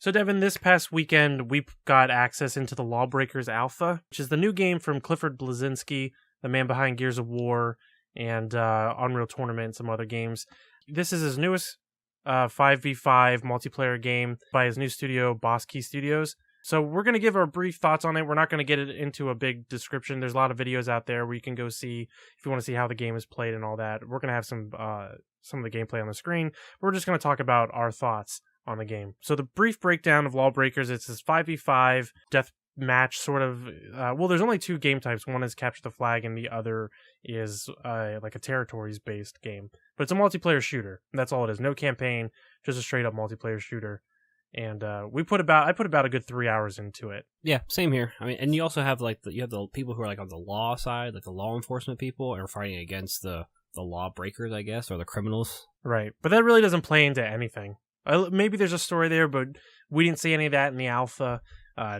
So Devin, this past weekend, we got access into the LawBreakers Alpha, which is the new game from Clifford Bleszinski, the man behind Gears of War and Unreal Tournament and some other games. This is his newest 5v5 multiplayer game by his new studio, Boss Key Studios. So we're going to give our brief thoughts on it. We're not going to get it into a big description. There's a lot of videos out there where you can go see if you want to see how the game is played and all that. We're going to have some of the gameplay on the screen. We're just going to talk about our thoughts on the game. So the brief breakdown of LawBreakers, it's this 5v5 death match sort of, well, there's only two game types. One is capture the flag and the other is like a territories based game, but it's a multiplayer shooter. That's all it is. No campaign, just a straight up multiplayer shooter. And I put about a good 3 hours into it. Yeah, same here. I mean, and you also have you have the people who are like on the law side, like the law enforcement people, and are fighting against the lawbreakers, I guess, or the criminals. Right, but that really doesn't play into anything. Maybe there's a story there, but we didn't see any of that in the alpha.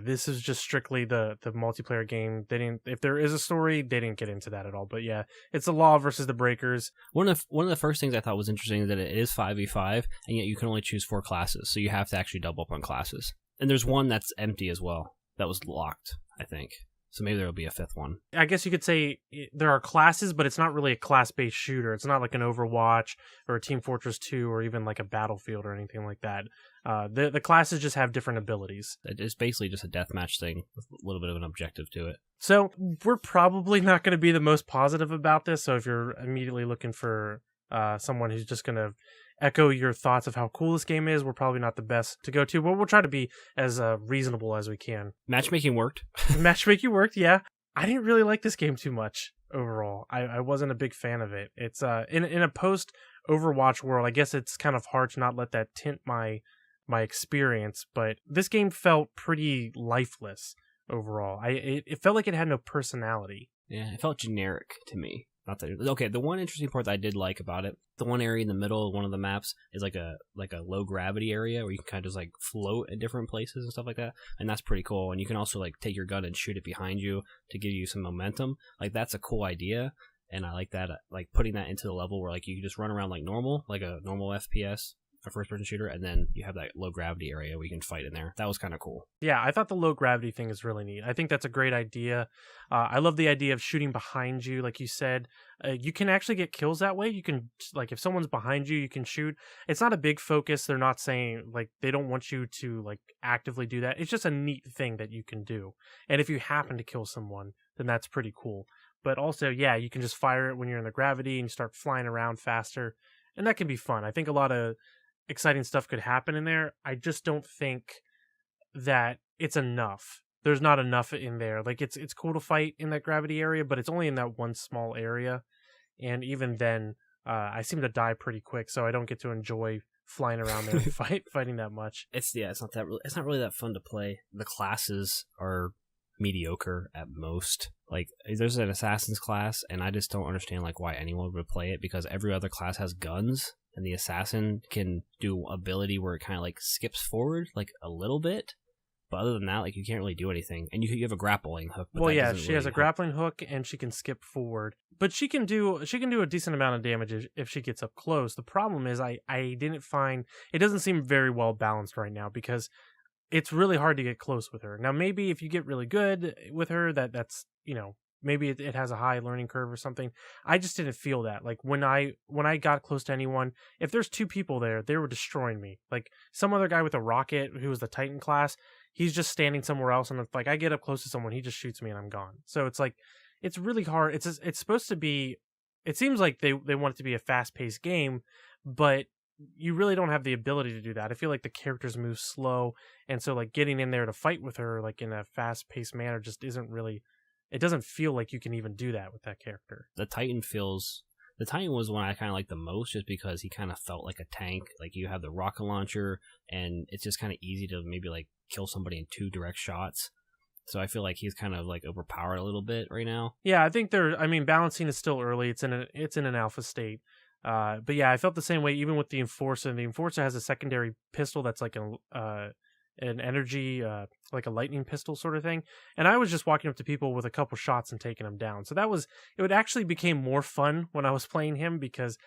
This is just strictly the multiplayer game. They didn't. If there is a story, they didn't get into that at all. But yeah, it's the law versus the breakers. One of the first things I thought was interesting is that it is 5v5, and yet you can only choose 4 classes, so you have to actually double up on classes. And there's one that's empty as well, that was locked, I think. So maybe there will be a 5th one. I guess you could say there are classes, but it's not really a class-based shooter. It's not like an Overwatch or a Team Fortress 2 or even like a Battlefield or anything like that. The classes just have different abilities. It's basically just a deathmatch thing with a little bit of an objective to it. So we're probably not going to be the most positive about this. So if you're immediately looking for someone who's just going to echo your thoughts of how cool this game is, we're probably not the best to go to, but we'll try to be as reasonable as we can. Matchmaking worked. Matchmaking worked, yeah. I didn't really like this game too much overall. I wasn't a big fan of it. It's in a post Overwatch world, I guess it's kind of hard to not let that tint my experience, but this game felt pretty lifeless overall. It felt like it had no personality. Yeah, it felt generic to me. Not that okay. The one interesting part that I did like about it, the one area in the middle of one of the maps is like a low gravity area where you can kind of just like float in different places and stuff like that, and that's pretty cool. And you can also like take your gun and shoot it behind you to give you some momentum. Like that's a cool idea, and I like that. Like putting that into the level where like you can just run around like normal, like a normal FPS. A first-person shooter, and then you have that low-gravity area where you can fight in there. That was kind of cool. Yeah, I thought the low-gravity thing is really neat. I think that's a great idea. I love the idea of shooting behind you, like you said. You can actually get kills that way. You can, like, if someone's behind you, you can shoot. It's not a big focus. They're not saying, like, they don't want you to, like, actively do that. It's just a neat thing that you can do. And if you happen to kill someone, then that's pretty cool. But also, yeah, you can just fire it when you're in the gravity and you start flying around faster. And that can be fun. I think a lot of exciting stuff could happen in there. I just don't think that it's enough. There's not enough in there. Like it's cool to fight in that gravity area, but it's only in that one small area, and even then, I seem to die pretty quick, so I don't get to enjoy flying around there and fighting that much. It's not really that fun to play. The classes are mediocre at most. Like there's an assassin's class, and I just don't understand like why anyone would play it, because every other class has guns. And the assassin can do ability where it kind of like skips forward like a little bit, but other than that, like you can't really do anything. And you have a grappling hook. Well, yeah, she has a grappling hook and she can skip forward, but she can do a decent amount of damage if she gets up close. The problem is I didn't find it doesn't seem very well balanced right now, because it's really hard to get close with her. Now maybe if you get really good with her, that's maybe it has a high learning curve or something. I just didn't feel that. Like when I got close to anyone, if there's 2 people there, they were destroying me. Like some other guy with a rocket who was the Titan class, he's just standing somewhere else, and if like I get up close to someone, he just shoots me and I'm gone. So it's like it's really hard. It's supposed to be. It seems like they want it to be a fast paced game, but you really don't have the ability to do that. I feel like the characters move slow, and so like getting in there to fight with her like in a fast paced manner just isn't really. It doesn't feel like you can even do that with that character. The Titan was one I kind of liked the most, just because he kind of felt like a tank. Like you have the rocket launcher, and it's just kind of easy to maybe like kill somebody in 2 direct shots. So I feel like he's kind of like overpowered a little bit right now. Yeah, I think balancing is still early. It's in an alpha state. But yeah, I felt the same way even with the Enforcer. The Enforcer has a secondary pistol that's like an energy, like a lightning pistol sort of thing. And I was just walking up to people with a couple shots and taking them down. So it actually became more fun when I was playing him, because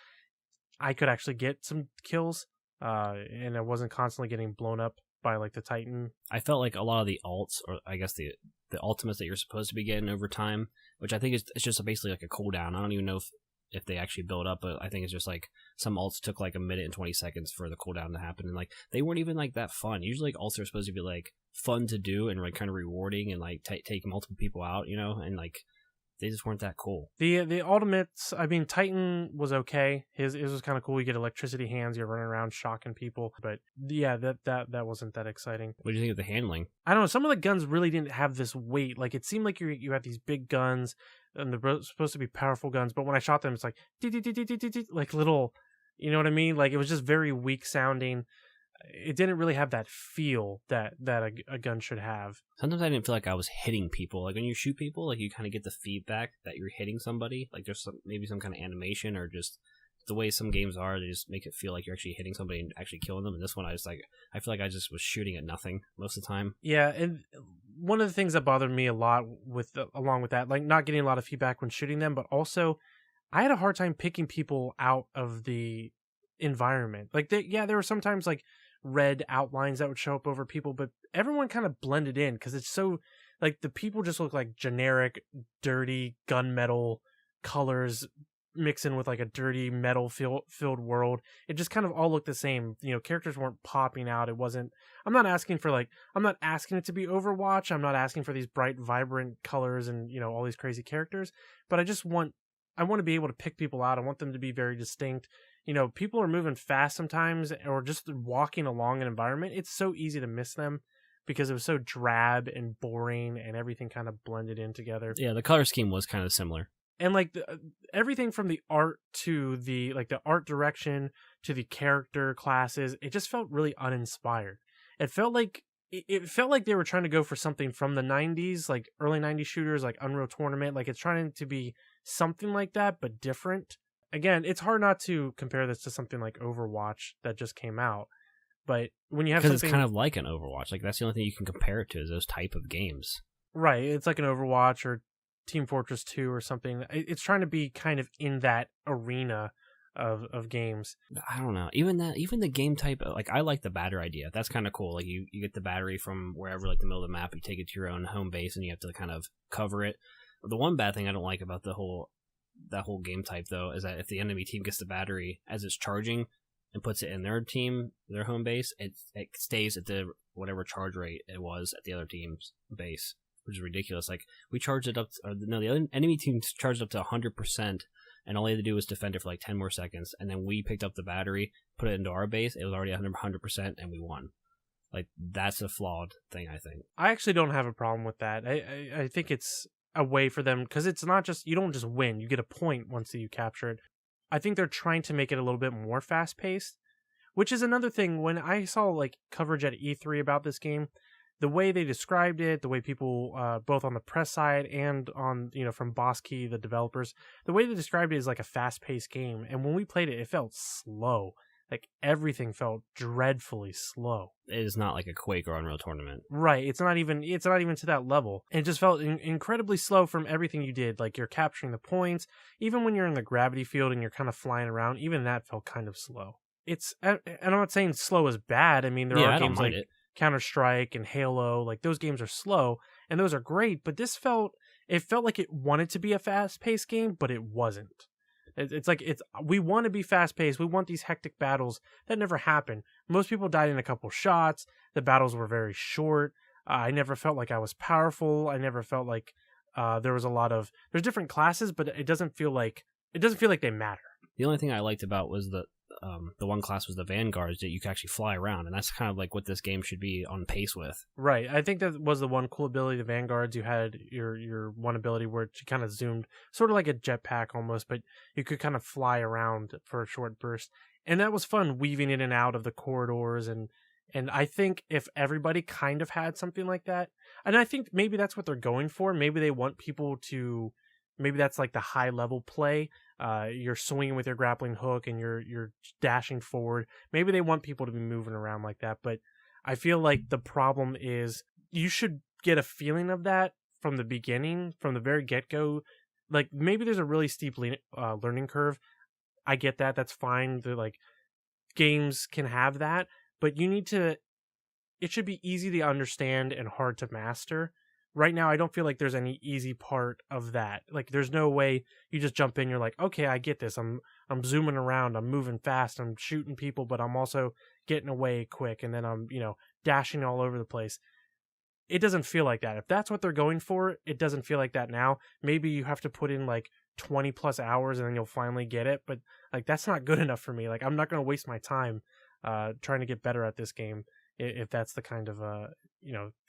I could actually get some kills. and I wasn't constantly getting blown up by like the Titan. I felt like a lot of the alts, or I guess the ultimates that you're supposed to be getting over time, which I think is it's just basically like a cooldown. I don't even know if they actually build up, but I think it's just like some alts took like a minute and 20 seconds for the cooldown to happen, and like they weren't even like that fun. Usually like alts are supposed to be like fun to do and like kind of rewarding and like take multiple people out, you know, and like they just weren't that cool. The ultimates, I mean, Titan was okay. His was kind of cool. You get electricity hands, you're running around shocking people, but yeah, that wasn't that exciting. What do you think of the handling? I don't know. Some of the guns really didn't have this weight. Like it seemed like you had these big guns, and they're supposed to be powerful guns, but when I shot them, it's like like little, you know what I mean? Like it was just very weak sounding. It didn't really have that feel that a gun should have. Sometimes I didn't feel like I was hitting people. Like when you shoot people, like you kind of get the feedback that you're hitting somebody. Like there's maybe some kind of animation or just the way some games are. They just make it feel like you're actually hitting somebody and actually killing them. And this one, I feel like I just was shooting at nothing most of the time. Yeah, and one of the things that bothered me a lot along with that, like not getting a lot of feedback when shooting them, but also I had a hard time picking people out of the environment. Like there were sometimes like red outlines that would show up over people, but everyone kind of blended in because it's so like the people just look like generic dirty gunmetal colors mixing with like a dirty metal filled world. It just kind of all looked the same. You know, characters weren't popping out. It wasn't, I'm not asking it to be Overwatch. I'm not asking for these bright vibrant colors and, you know, all these crazy characters, but I want to be able to pick people out. I want them to be very distinct. You know, people are moving fast sometimes or just walking along an environment. It's so easy to miss them because it was so drab and boring and everything kind of blended in together. Yeah, the color scheme was kind of similar. And like everything from the art to the art direction to the character classes, it just felt really uninspired. It felt like they were trying to go for something from the 90s, like early 90s shooters like Unreal Tournament. Like it's trying to be something like that, but different. Again, it's hard not to compare this to something like Overwatch that just came out. But when you have something... Because it's kind of like an Overwatch. Like that's the only thing you can compare it to is those type of games. Right. It's like an Overwatch or Team Fortress 2 or something. It's trying to be kind of in that arena of games. I don't know. Even the game type, like I like the battery idea. That's kind of cool. Like you get the battery from wherever, like the middle of the map, you take it to your own home base and you have to kind of cover it. The one bad thing I don't like about that whole game type though is that if the enemy team gets the battery as it's charging and puts it in their home base, it stays at the whatever charge rate it was at the other team's base, which is ridiculous. Like we charged it up, the enemy team charged up to 100%, and all they had to do was defend it for like 10 more seconds, and then we picked up the battery, put it into our base, it was already 100%, and we won. Like that's a flawed thing, I think. I actually don't have a problem with that. I think it's a way for them, because it's not just, you don't just win, you get a point once you capture it. I think they're trying to make it a little bit more fast-paced, which is another thing. When I saw like coverage at E3 about this game, the way they described it, the way people, both on the press side and on, from Boss Key, the developers, the way they described it is like a fast-paced game. And when we played it, it felt slow. Like everything felt dreadfully slow. It is not like a Quake or Unreal Tournament. Right. It's not even to that level. It just felt incredibly slow from everything you did. Like you're capturing the points. Even when you're in the gravity field and you're kind of flying around, even that felt kind of slow. And I'm not saying slow is bad. I mean, there are games like Counter-Strike and Halo. Like those games are slow and those are great. But this felt like it wanted to be a fast-paced game, but it wasn't. We want to be fast-paced. We want these hectic battles. That never happened. Most people died in a couple shots. The battles were very short. I never felt like I was powerful. I never felt like there's different classes, but it doesn't feel like they matter. The only thing I liked about was the one class was the Vanguards, that you could actually fly around, and that's kind of like what this game should be on pace with. Right. I think that was the one cool ability, the Vanguards. You had your one ability where you kind of zoomed, sort of like a jetpack almost, but you could kind of fly around for a short burst. And that was fun, weaving in and out of the corridors, and I think if everybody kind of had something like that, and I think maybe that's what they're going for. Maybe they want people to, maybe that's like the high level play. You're swinging with your grappling hook and you're dashing forward. Maybe they want people to be moving around like that, but I feel like the problem is you should get a feeling of that from the beginning, from the very get-go. Like maybe there's a really steep learning curve. I get that. That's fine. They're like games can have that, but it should be easy to understand and hard to master. Right now, I don't feel like there's any easy part of that. Like, there's no way you just jump in, you're like, okay, I get this. I'm zooming around, I'm moving fast, I'm shooting people, but I'm also getting away quick, and then I'm, dashing all over the place. It doesn't feel like that. If that's what they're going for, it doesn't feel like that now. Maybe you have to put in like 20 plus hours and then you'll finally get it, but like that's not good enough for me. Like, I'm not going to waste my time trying to get better at this game if that's the kind of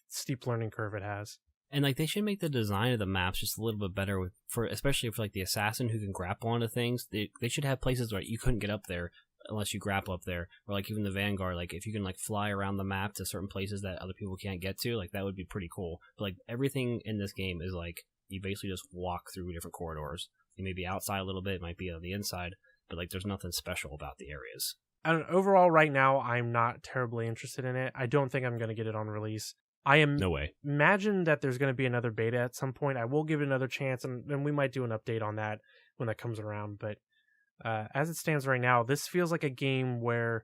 steep learning curve it has. And like they should make the design of the maps just a little bit better especially for like the assassin who can grapple onto things. They should have places where you couldn't get up there unless you grapple up there, or like even the Vanguard, like if you can like fly around the map to certain places that other people can't get to, like that would be pretty cool. But like everything in this game is like you basically just walk through different corridors. You may be outside a little bit, it might be on the inside, but like there's nothing special about the areas. Overall, right now, I'm not terribly interested in it. I don't think I'm going to get it on release. No way. Imagine that there's going to be another beta at some point. I will give it another chance, and then we might do an update on that when that comes around. But as it stands right now, this feels like a game where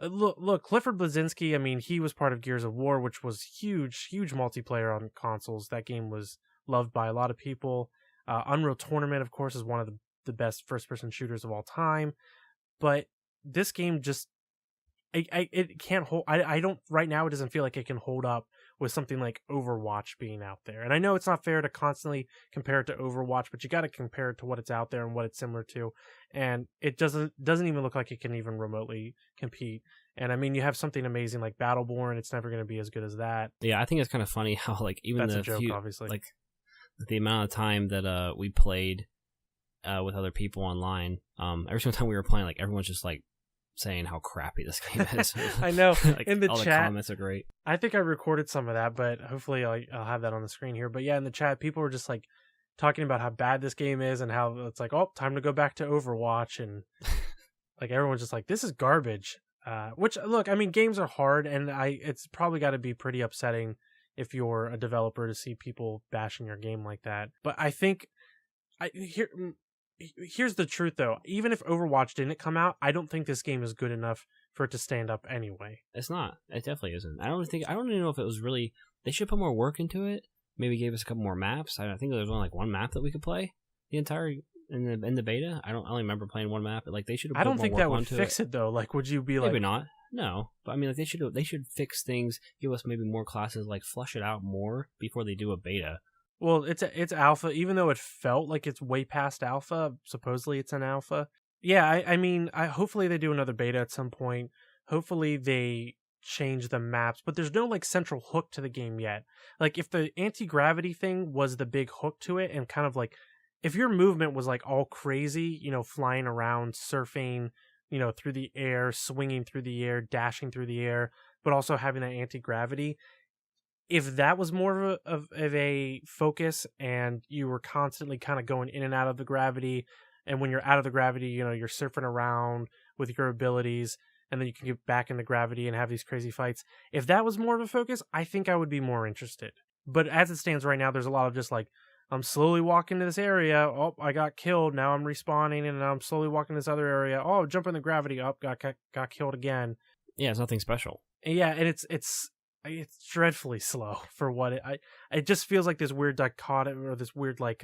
look, Clifford Bleszinski. I mean, he was part of Gears of War, which was huge multiplayer on consoles. That game was loved by a lot of people. Unreal Tournament, of course, is one of the best first-person shooters of all time. But this game just it can't hold. I don't right now. It doesn't feel like it can hold up with something like Overwatch being out there. And I know it's not fair to constantly compare it to Overwatch, but you got to compare it to what it's out there and what it's similar to. And it doesn't even look like it can even remotely compete. And I mean, you have something amazing like Battleborn. It's never going to be as good as that. Yeah, I think it's kind of funny how like even that's a joke, obviously. Like the amount of time that we played with other people online. Every single time we were playing, like everyone's just like saying how crappy this game is. I know. Like, in the all chat, the comments are great. I think I recorded some of that, but hopefully I'll have that on the screen here. But yeah, in the chat, people were just like talking about how bad this game is and how it's like, oh, time to go back to Overwatch, and like everyone's just like, this is garbage. Which, look, I mean, games are hard, and it's probably got to be pretty upsetting if you're a developer to see people bashing your game like that. But I think here's the truth, though. Even if Overwatch didn't come out, I don't think this game is good enough for it to stand up anyway. It's not. It definitely isn't. I don't even know if it was really. They should put more work into it. Maybe gave us a couple more maps. I think there was only like one map that we could play the entire in the beta. I only remember playing one map. But like they should have. I don't think that would fix it though. Like, would you be like? Maybe not. No, but I mean, like they should fix things. Give us maybe more classes. Like flush it out more before they do a beta. Well, it's alpha, even though it felt like it's way past alpha. Supposedly it's an alpha. Yeah, I mean, hopefully they do another beta at some point. Hopefully they change the maps, but there's no like central hook to the game yet. Like if the anti-gravity thing was the big hook to it, and kind of like if your movement was like all crazy, flying around, surfing, through the air, swinging through the air, dashing through the air, but also having that anti-gravity. If that was more of a focus, and you were constantly kind of going in and out of the gravity, and when you're out of the gravity, you're surfing around with your abilities, and then you can get back into gravity and have these crazy fights. If that was more of a focus, I think I would be more interested. But as it stands right now, there's a lot of just like, I'm slowly walking to this area. Oh, I got killed. Now I'm respawning, and I'm slowly walking to this other area. Oh, jump in the gravity. Oh, got killed again. Yeah, it's nothing special. Yeah, and it's dreadfully slow for what it just feels like this weird dichotomy, or this weird like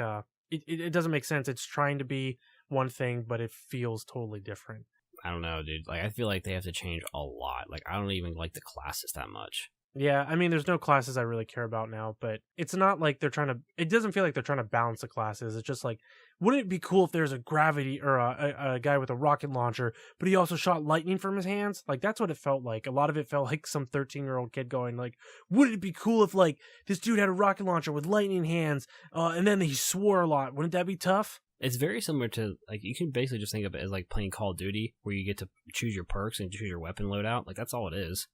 it doesn't make sense. It's trying to be one thing, but it feels totally different. I don't know, dude. Like I feel like they have to change a lot. Like I don't even like the classes that much. Yeah, I mean, there's no classes I really care about now, but it's not like they're trying to. It doesn't feel like they're trying to balance the classes. It's just like, wouldn't it be cool if there's a gravity or a guy with a rocket launcher, but he also shot lightning from his hands? Like that's what it felt like. A lot of it felt like some 13-year-old kid going like, wouldn't it be cool if like this dude had a rocket launcher with lightning hands, and then he swore a lot? Wouldn't that be tough? It's very similar to, like, you can basically just think of it as like playing Call of Duty, where you get to choose your perks and choose your weapon loadout. Like that's all it is.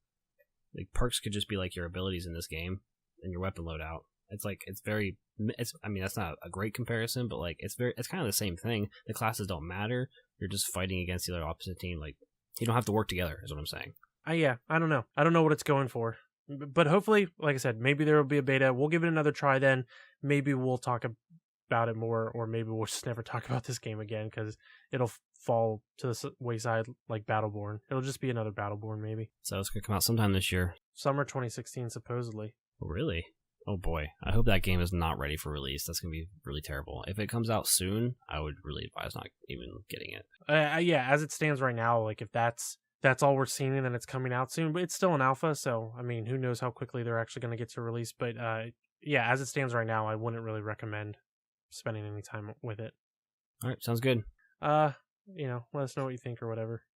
Like perks could just be like your abilities in this game and your weapon loadout. It's like I mean, that's not a great comparison, but like it's kind of the same thing. The classes don't matter. You're just fighting against the other opposite team. Like you don't have to work together, is what I'm saying. Yeah, I don't know. I don't know what it's going for, but hopefully, like I said, maybe there will be a beta. We'll give it another try. Then maybe we'll talk about it more, or maybe we'll just never talk about this game again because it'll fall to the wayside like Battleborn. It'll just be another Battleborn, maybe. So it's going to come out sometime this year. Summer 2016, supposedly. Really? Oh boy. I hope that game is not ready for release. That's going to be really terrible. If it comes out soon, I would really advise not even getting it. Yeah, as it stands right now, like if that's all we're seeing, and then it's coming out soon, but it's still an alpha, so I mean, who knows how quickly they're actually going to get to release. But yeah, as it stands right now, I wouldn't really recommend spending any time with it. All right, sounds good. Let us know what you think or whatever.